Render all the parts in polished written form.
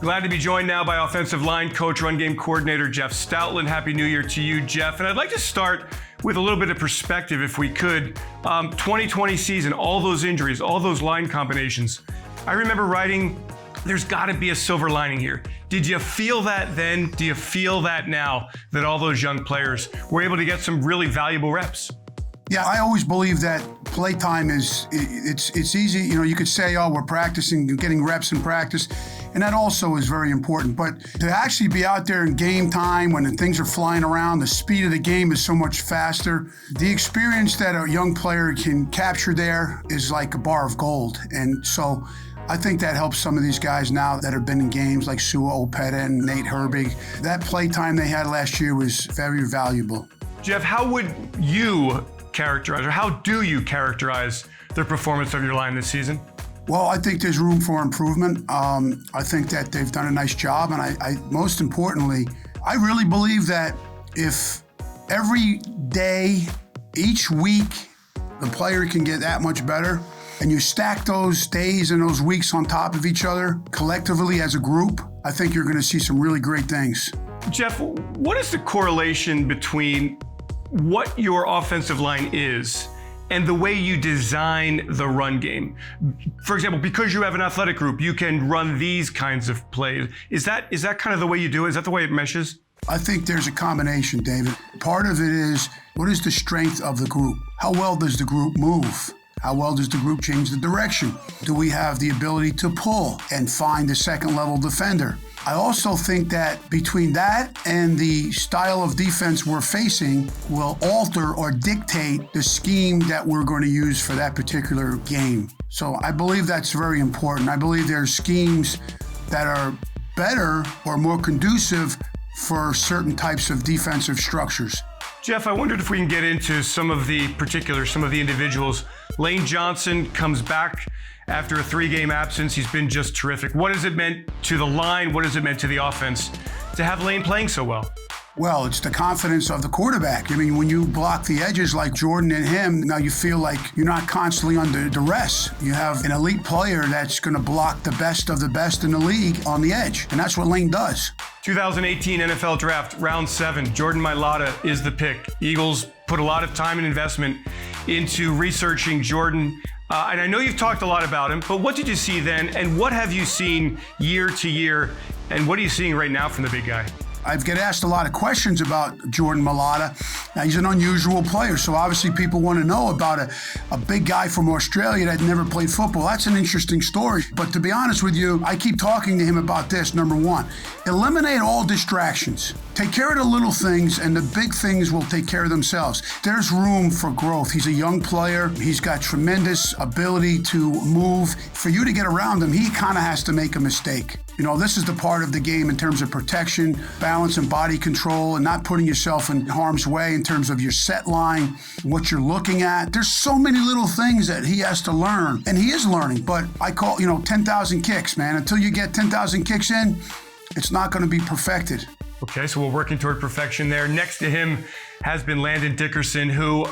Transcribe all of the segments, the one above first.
Glad to be joined now by offensive line coach, run game coordinator Jeff Stoutland. Happy New Year to you, Jeff. And I'd like to start with a little bit of perspective, if we could. 2020 season, all those injuries, all those line combinations. I remember writing, there's got to be a silver lining here. Did you feel that then? Do you feel that now, that all those young players were able to get some really valuable reps? Yeah, I always believe that playtime it's easy. You know, you could say, oh, we're practicing, getting reps in practice, and that also is very important. But to actually be out there in game time when things are flying around, the speed of the game is so much faster. The experience that a young player can capture there is like a bar of gold. And so I think that helps some of these guys now that have been in games like Sua Opeta and Nate Herbig. That playtime they had last year was very valuable. Jeff, how would you characterize, or how do you characterize the performance of your line this season? Well, I think there's room for improvement. I think that they've done a nice job, and I most importantly, I really believe that if every day, each week, the player can get that much better, and you stack those days and those weeks on top of each other collectively as a group, I think you're going to see some really great things. Jeff, what is the correlation between what your offensive line is and the way you design the run game? For example, because you have an athletic group, you can run these kinds of plays. Is that kind of the way you do it? Is that the way it meshes? I think there's a combination, David. Part of it is, what is the strength of the group? How well does the group move? How well does the group change the direction? Do we have the ability to pull and find a second level defender? I also think that between that and the style of defense we're facing will alter or dictate the scheme that we're going to use for that particular game. So I believe that's very important. I believe there's schemes that are better or more conducive for certain types of defensive structures. Jeff, I wondered if we can get into some of the individuals. Lane Johnson comes back after a 3-game absence. He's been just terrific. What has it meant to the line? What has it meant to the offense to have Lane playing so well? Well, it's the confidence of the quarterback. I mean, when you block the edges like Jordan and him, now you feel like you're not constantly under duress. You have an elite player that's going to block the best of the best in the league on the edge, and that's what Lane does. 2018 NFL Draft, round 7, Jordan Milada is the pick. Eagles put a lot of time and investment into researching Jordan. And I know you've talked a lot about him, but what did you see then, and what have you seen year to year, and what are you seeing right now from the big guy? I get asked a lot of questions about Jordan Milada. Now, he's an unusual player, so obviously people want to know about a big guy from Australia that never played football. That's an interesting story. But to be honest with you, I keep talking to him about this. Number one, eliminate all distractions. Take care of the little things, and the big things will take care of themselves. There's room for growth. He's a young player. He's got tremendous ability to move. For you to get around him, he kind of has to make a mistake. You know, this is the part of the game in terms of protection, balance, and body control, and not putting yourself in harm's way in terms of your set line, what you're looking at. There's so many little things that he has to learn, and he is learning. But I call, 10,000 kicks, man. Until you get 10,000 kicks in, it's not going to be perfected. Okay, so we're working toward perfection there. Next to him has been Landon Dickerson, who,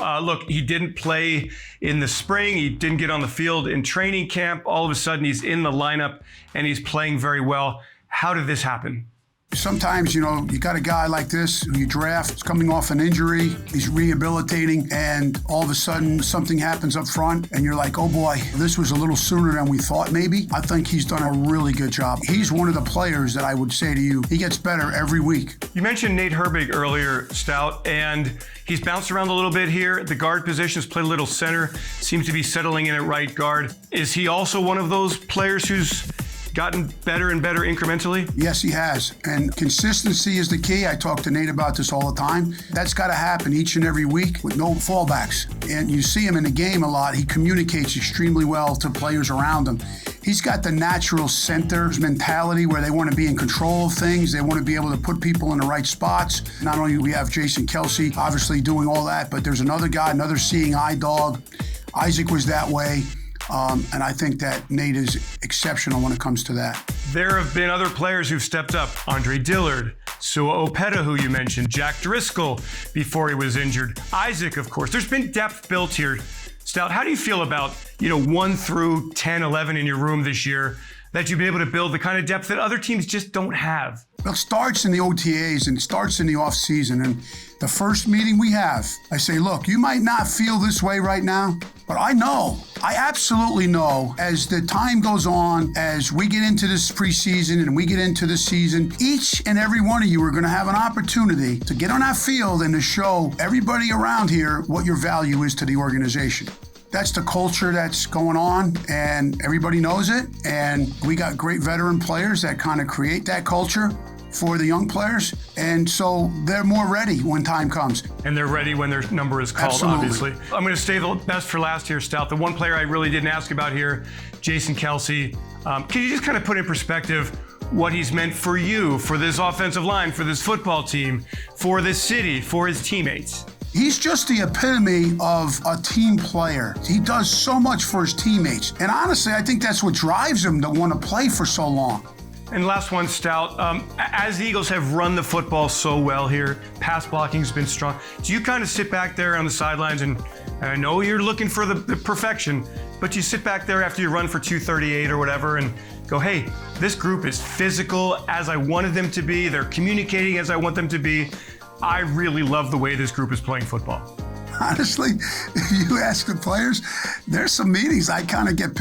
he didn't play in the spring. He didn't get on the field in training camp. All of a sudden, he's in the lineup, and he's playing very well. How did this happen? Sometimes, you got a guy like this who you draft, he's coming off an injury, he's rehabilitating, and all of a sudden something happens up front, and you're like, oh boy, this was a little sooner than we thought maybe. I think he's done a really good job. He's one of the players that I would say to you, he gets better every week. You mentioned Nate Herbig earlier, Stout, and he's bounced around a little bit here. The guard position has played a little center, seems to be settling in at right guard. Is he also one of those players who's gotten better and better incrementally? Yes, he has. And consistency is the key. I talk to Nate about this all the time. That's got to happen each and every week with no fallbacks. And you see him in the game a lot. He communicates extremely well to players around him. He's got the natural center mentality where they want to be in control of things. They want to be able to put people in the right spots. Not only do we have Jason Kelce obviously doing all that, but there's another guy, another seeing eye dog. Isaac was that way. And I think that Nate is exceptional when it comes to that. There have been other players who've stepped up. Andre Dillard, Sua Opeta, who you mentioned, Jack Driscoll before he was injured, Isaac, of course. There's been depth built here. Stout, how do you feel about, 1 through 10, 11 in your room this year? that you'd be able to build the kind of depth that other teams just don't have? It starts in the OTAs and it starts in the off season. And the first meeting we have, I say, look, you might not feel this way right now, but I absolutely know as the time goes on, as we get into this preseason and we get into the season, each and every one of you are going to have an opportunity to get on that field and to show everybody around here what your value is to the organization. That's the culture that's going on, and everybody knows it. And we got great veteran players that kind of create that culture for the young players. And so they're more ready when time comes. And they're ready when their number is called, Absolutely. Obviously. I'm going to stay the best for last here, Stout. The one player I really didn't ask about here, Jason Kelce. Can you just kind of put in perspective what he's meant for you, for this offensive line, for this football team, for this city, for his teammates? He's just the epitome of a team player. He does so much for his teammates. And honestly, I think that's what drives him to want to play for so long. And last one, Stout. As the Eagles have run the football so well here, pass blocking's been strong. Do you kind of sit back there on the sidelines, and I know you're looking for the perfection, but you sit back there after you run for 238 or whatever and go, hey, this group is physical as I wanted them to be. They're communicating as I want them to be. I really love the way this group is playing football. Honestly, if you ask the players, there's some meetings I kind of get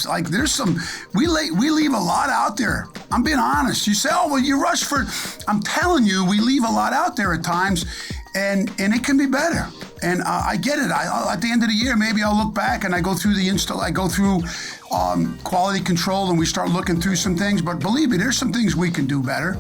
like there's some, we leave a lot out there. I'm being honest. You say, oh, well, you rush for, I'm telling you, we leave a lot out there at times, and it can be better. And I get it. At the end of the year, maybe I'll look back and I go through quality control and we start looking through some things. But believe me, there's some things we can do better.